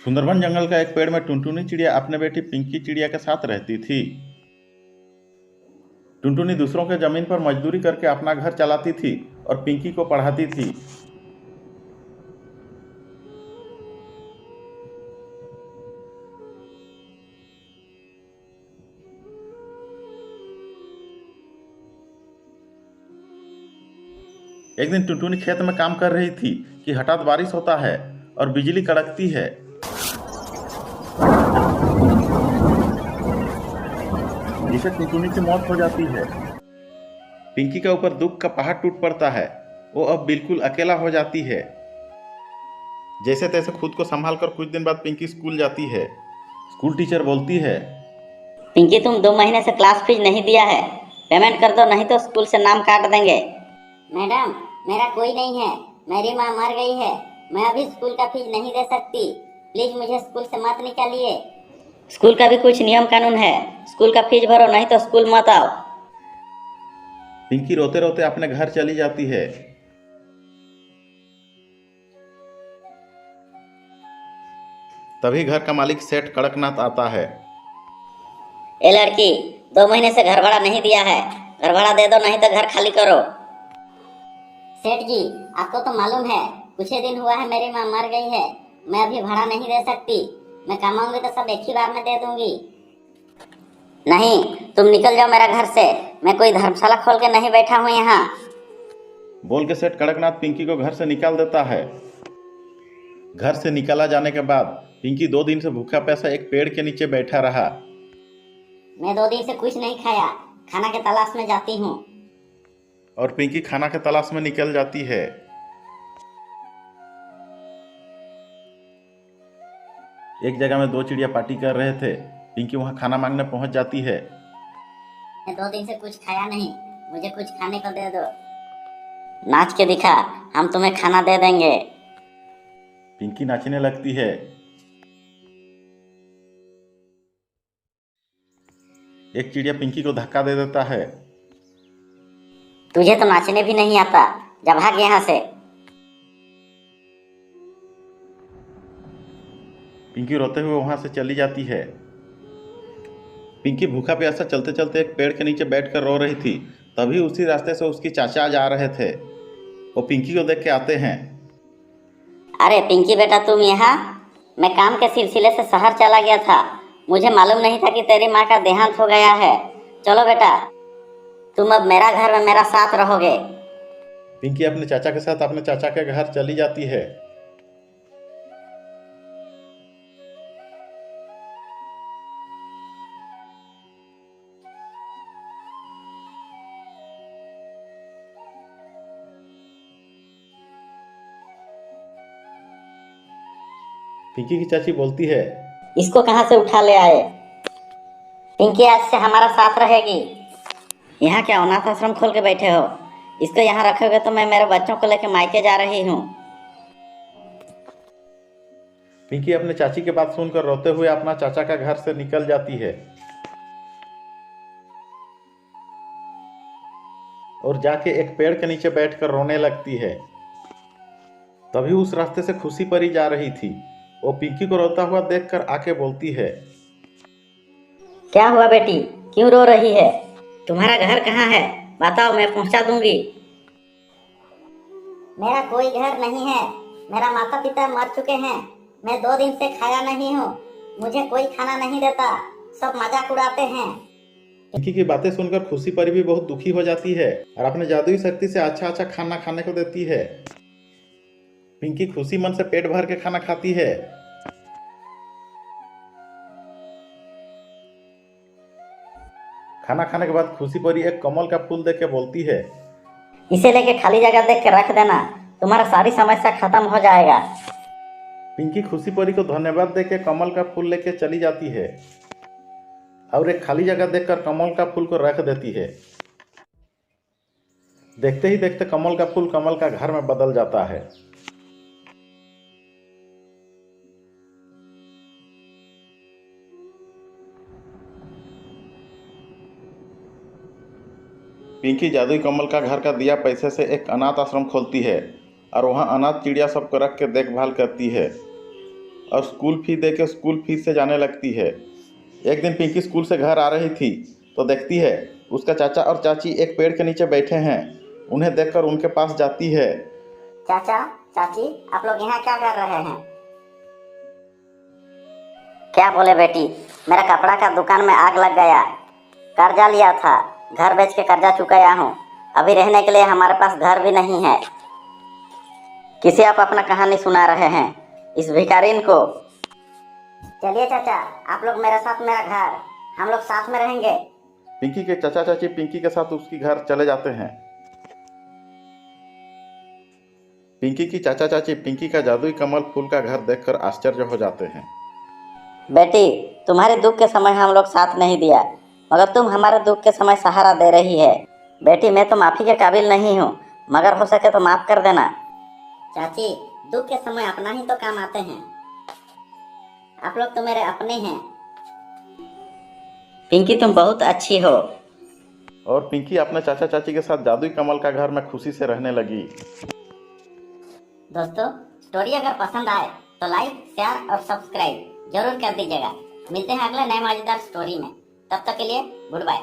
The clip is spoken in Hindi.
सुंदरबन जंगल का एक पेड़ में टुनटुनी चिड़िया अपने बेटी पिंकी चिड़िया के साथ रहती थी। टुनटुनी दूसरों के जमीन पर मजदूरी करके अपना घर चलाती थी और पिंकी को पढ़ाती थी। एक दिन टुनटुनी खेत में काम कर रही थी कि हठात बारिश होता है और बिजली कड़कती है, जिससे टुनटुनी की मौत हो जाती है। पिंकी के ऊपर दुख का पहाड़ टूट पड़ता है। वो अब बिल्कुल अकेला हो जाती है। जैसे तैसे खुद को संभालकर कुछ दिन बाद पिंकी स्कूल जाती है। स्कूल टीचर बोलती है, पिंकी तुम 2 महीने से क्लास फीस नहीं दिया है, पेमेंट कर दो नहीं तो स्कूल से नाम काट देंगे। मैडम, मेरा कोई नहीं है, मेरी माँ मर गई है, मैं अभी स्कूल का फीस नहीं दे सकती, प्लीज मुझे स्कूल से मत निकालिए। स्कूल का भी कुछ नियम कानून है, स्कूल का फीस भरो नहीं तो स्कूल मत आओ। पिंकी रोते रोते अपने घर चली जाती है। तभी घर का मालिक सेठ कड़कनाथ आता है। ए लड़की, 2 महीने से घर भाड़ा नहीं दिया है, घर भाड़ा दे दो नहीं तो घर खाली करो। सेठ जी, आपको तो मालूम है कुछ ही दिन हुआ है मेरी माँ मर गई है, मैं अभी भाड़ा नहीं दे सकती, मैं कमाऊंगी तो सब एक ही बार में दे दूंगी। नहीं, तुम निकल जाओ मेरा घर से, मैं कोई धर्मशाला खोल के नहीं बैठा हूँ यहाँ। बोल के सेठ कड़कनाथ पिंकी को घर से निकाल देता है। घर से निकाला जाने के बाद पिंकी 2 दिन से भूखा प्यासा एक पेड़ के नीचे बैठा रहा। मैं 2 दिन से कुछ नहीं खाया, खाना के तलाश में जाती हूँ। और पिंकी खाना के तलाश में निकल जाती है। एक जगह में 2 चिड़िया पार्टी कर रहे थे। पिंकी वहां खाना मांगने पहुंच जाती है। मैं 2 दिन से कुछ खाया नहीं, मुझे कुछ खाने को दे दो। नाच के दिखा, हम तुम्हें खाना दे देंगे। पिंकी नाचने लगती है। एक चिड़िया पिंकी को धक्का दे देता है। तुझे तो नाचने भी नहीं आता, जा भाग यहाँ से। पिंकी रोते हुए वहां से चली जाती है। पिंकी भूखा प्यासा चलते चलते एक पेड़ के नीचे बैठकर रो रही थी। तभी उसी रास्ते से उसकी चाचा जा रहे थे। वो पिंकी को देख के आते हैं। अरे पिंकी बेटा, तुम यहाँ? मैं काम के सिलसिले से शहर चला गया था, मुझे मालूम नहीं था कि तेरी माँ का देहांत हो गया है। चलो बेटा, तुम अब मेरा घर में मेरा साथ रहोगे। पिंकी अपने चाचा के साथ अपने चाचा के घर चली जाती है। पिंकी की चाची बोलती है, इसको कहाँ से उठा ले आए? पिंकी आज से हमारा साथ रहेगी। यहाँ क्या अनाथ आश्रम खोल के बैठे हो? इसको यहाँ रखोगे तो मैं मेरे बच्चों को लेकर मायके जा रही हूँ। पिंकी अपने चाची की बात सुनकर रोते हुए अपना चाचा का घर से निकल जाती है और जाके एक पेड़ के नीचे बैठकर रोने लगती है। तभी उस रास्ते से खुशी परी जा रही थी। वो पिंकी को रोता हुआ देखकर आके बोलती है, क्या हुआ बेटी, क्यों रो रही है? तुम्हारा घर कहाँ है, बताओ, मैं पहुँचा दूंगी। मेरा कोई घर नहीं है, मेरा माता पिता मर चुके हैं, मैं 2 दिन से खाया नहीं हूँ, मुझे कोई खाना नहीं देता, सब मजाक उड़ाते हैं। पिंकी की बातें सुनकर खुशी परी भी बहुत दुखी हो जाती है और अपने जादुई शक्ति से अच्छा अच्छा खाना खाने को देती है। पिंकी खुशी मन से पेट भर के खाना खाती है। खाना खाने के बाद खुशी परी एक कमल का फूल देख के बोलती है, इसे लेके खाली जगह देख के रख देना, तुम्हारा सारी समस्या खत्म हो जाएगा। पिंकी खुशी परी को धन्यवाद देके कमल का फूल लेके चली जाती है और एक खाली जगह देखकर कमल का फूल को रख देती है। देखते ही देखते कमल का फूल कमल का घर में बदल जाता है। पिंकी जादुई कमल का घर का दिया पैसे से एक अनाथ आश्रम खोलती है और वहाँ अनाथ चिड़िया सबको रख के देखभाल करती है। और स्कूल फी दे के स्कूल फीस से जाने लगती है। एक दिन पिंकी स्कूल से घर आ रही थी तो देखती है उसका चाचा और चाची एक पेड़ के नीचे बैठे हैं। उन्हें देखकर उनके पास जाती है। चाचा चाची, आप लोग यहाँ क्या कर रहे हैं? क्या बोले बेटी, मेरा कपड़ा का दुकान में आग लग गया, कर्जा लिया था, घर बेच के कर्जा चुकाया हूँ, अभी रहने के लिए हमारे पास घर भी नहीं है। किसे आप अपना कहानी सुना रहे हैं इस भिखारिन को? चलिए चाचा, आप लोग मेरे साथ मेरा घर, हम लोग साथ में रहेंगे। पिंकी के चाचा चाची पिंकी के साथ उसकी घर चले जाते हैं। पिंकी की चाचा चाची पिंकी का जादुई कमल फूल का घर देखकर आश्चर्य हो जाते हैं। बेटी, तुम्हारे दुख के समय हम लोग साथ नहीं दिया, मगर तुम हमारे दुख के समय सहारा दे रही है। बेटी, मैं तो माफ़ी के काबिल नहीं हूँ, मगर हो सके तो माफ़ कर देना। चाची, दुख के समय अपना ही तो काम आते हैं, आप लोग तो मेरे अपने हैं। पिंकी, तुम बहुत अच्छी हो। और पिंकी अपने चाचा चाची के साथ जादुई कमल का घर में खुशी से रहने लगी। दोस्तों, स्टोरी अगर पसंद आए तो लाइक, शेयर और सब्सक्राइब जरूर कर दीजिएगा। मिलते हैं अगले नए मजेदार स्टोरी में। तब तक के लिए गुड बाय।